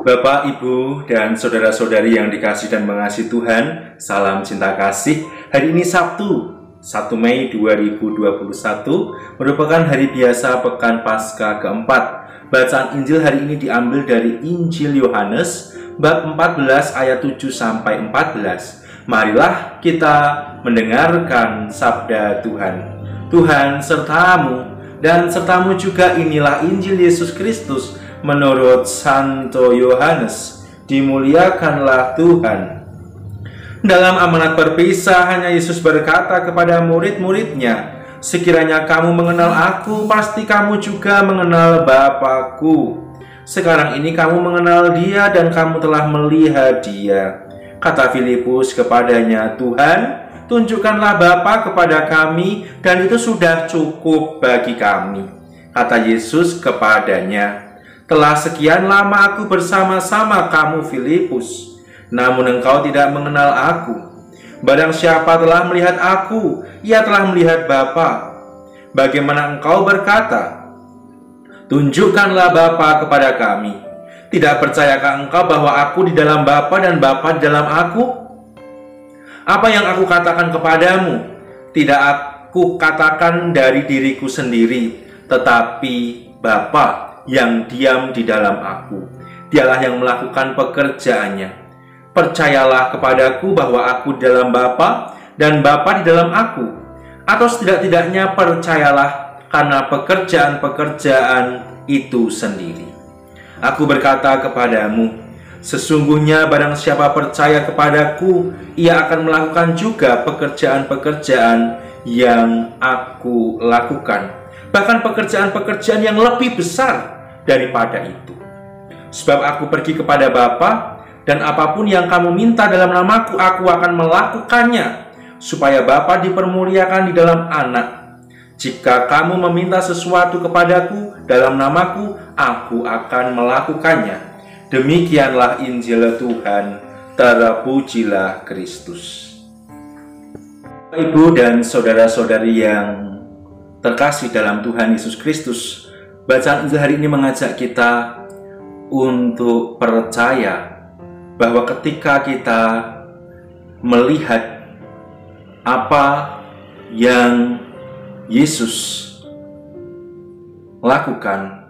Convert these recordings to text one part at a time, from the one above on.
Bapak, Ibu, dan saudara-saudari yang dikasih dan mengasihi Tuhan, salam cinta kasih. Hari ini Sabtu, 1 Mei 2021, merupakan hari biasa Pekan Paskah keempat. Bacaan Injil hari ini diambil dari Injil Yohanes, bab 14 ayat 7 sampai 14. Marilah kita mendengarkan sabda Tuhan. Tuhan sertamu, dan sertamu juga. Inilah Injil Yesus Kristus menurut Santo Yohanes. Dimuliakanlah Tuhan. Dalam amanat perpisahannya, Yesus berkata kepada murid-muridnya, "Sekiranya kamu mengenal aku, pasti kamu juga mengenal Bapa-Ku. Sekarang ini kamu mengenal Dia dan kamu telah melihat Dia." Kata Filipus kepadanya, "Tuhan, tunjukkanlah Bapa kepada kami, dan itu sudah cukup bagi kami." Kata Yesus kepadanya, "Telah sekian lama aku bersama-sama kamu, Filipus, namun engkau tidak mengenal aku. Barang siapa telah melihat aku, ia telah melihat Bapa. Bagaimana engkau berkata, 'Tunjukkanlah Bapa kepada kami'? Tidak percayakah engkau bahwa aku di dalam Bapa dan Bapa di dalam aku? Apa yang aku katakan kepadamu, tidak aku katakan dari diriku sendiri, tetapi Bapa yang diam di dalam aku, Dialah yang melakukan pekerjaannya. Percayalah kepadaku bahwa aku di dalam Bapa dan Bapa di dalam aku, atau setidak-tidaknya percayalah karena pekerjaan-pekerjaan itu sendiri. Aku berkata kepadamu, sesungguhnya barang siapa percaya kepadaku, ia akan melakukan juga pekerjaan-pekerjaan yang aku lakukan, bahkan pekerjaan-pekerjaan yang lebih besar daripada itu. Sebab aku pergi kepada Bapa, dan apapun yang kamu minta dalam namaku, aku akan melakukannya, supaya Bapa dipermuliakan di dalam Anak. Jika kamu meminta sesuatu kepadaku dalam namaku, aku akan melakukannya." Demikianlah Injil Tuhan. Terpujilah Kristus. Ibu dan saudara-saudari yang terkasih dalam Tuhan Yesus Kristus, bacaan Injil hari ini mengajak kita untuk percaya bahwa ketika kita melihat apa yang Yesus lakukan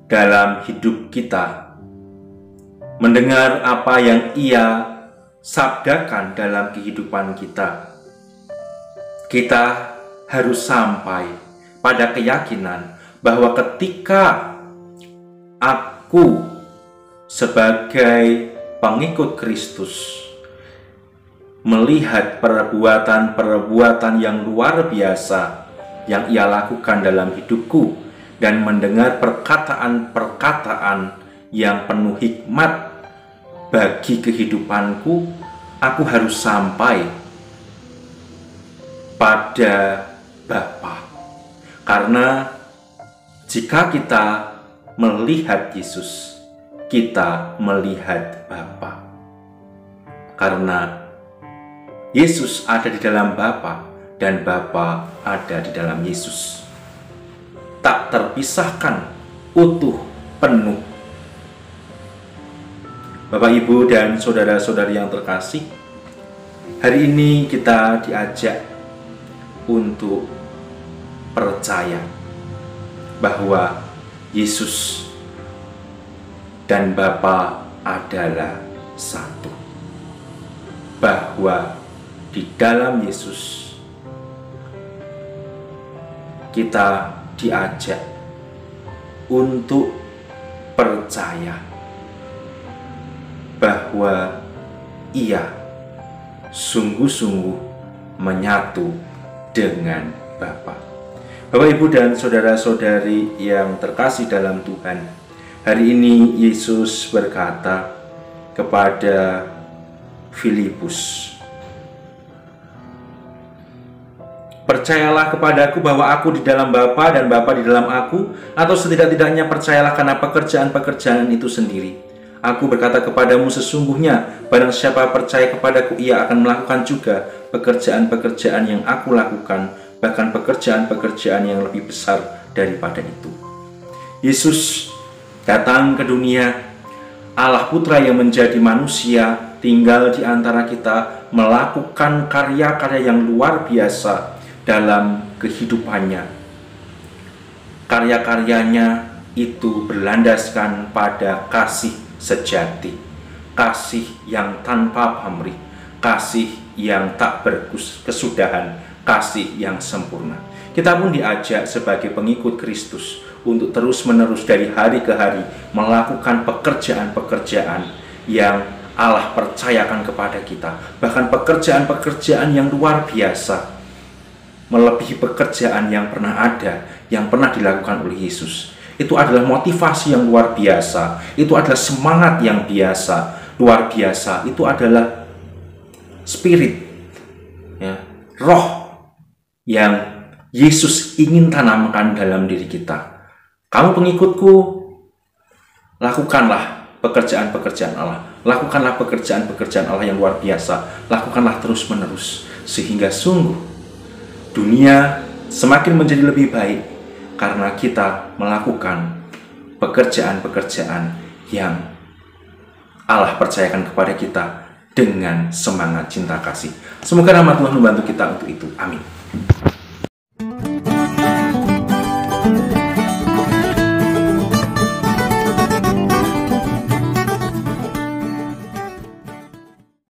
dalam hidup kita, mendengar apa yang Ia sabdakan dalam kehidupan kita, kita harus sampai pada keyakinan bahwa ketika aku sebagai pengikut Kristus melihat perbuatan-perbuatan yang luar biasa yang Ia lakukan dalam hidupku, dan mendengar perkataan-perkataan yang penuh hikmat bagi kehidupanku, aku harus sampai pada Bapa. Karena jika kita melihat Yesus, kita melihat Bapa. Karena Yesus ada di dalam Bapa dan Bapa ada di dalam Yesus. Tak terpisahkan, utuh, penuh. Bapak, Ibu, dan saudara-saudari yang terkasih, hari ini kita diajak untuk percaya bahwa Yesus dan Bapa adalah satu. Bahwa di dalam Yesus kita diajak untuk percaya bahwa Ia sungguh-sungguh menyatu dengan Bapa. Bapak, Ibu, dan saudara-saudari yang terkasih dalam Tuhan, hari ini Yesus berkata kepada Filipus, "Percayalah kepadaku bahwa aku di dalam Bapa dan Bapa di dalam aku, atau setidak-tidaknya percayalah karena pekerjaan-pekerjaan itu sendiri. Aku berkata kepadamu, sesungguhnya barang siapa percaya kepadaku, ia akan melakukan juga pekerjaan-pekerjaan yang aku lakukan, bahkan pekerjaan-pekerjaan yang lebih besar daripada itu." Yesus datang ke dunia Allah Putra yang menjadi manusia tinggal di antara kita, melakukan karya-karya yang luar biasa dalam kehidupannya. Karya-karyanya itu berlandaskan pada kasih sejati, kasih yang tanpa pamrih, kasih yang tak berkesudahan, kasih yang sempurna. Kita pun diajak sebagai pengikut Kristus untuk terus-menerus dari hari ke hari melakukan pekerjaan-pekerjaan yang Allah percayakan kepada kita. Bahkan pekerjaan-pekerjaan yang luar biasa, melebihi pekerjaan yang pernah ada, yang pernah dilakukan oleh Yesus. Itu adalah motivasi yang luar biasa, itu adalah semangat yang luar biasa. Itu adalah spirit, ya, roh yang Yesus ingin tanamkan dalam diri kita. Kamu pengikutku, lakukanlah pekerjaan-pekerjaan Allah. Lakukanlah pekerjaan-pekerjaan Allah yang luar biasa. Lakukanlah terus-menerus, sehingga sungguh dunia semakin menjadi lebih baik karena kita melakukan pekerjaan-pekerjaan yang Allah percayakan kepada kita dengan semangat cinta kasih. Semoga rahmat Tuhan membantu kita untuk itu. Amin.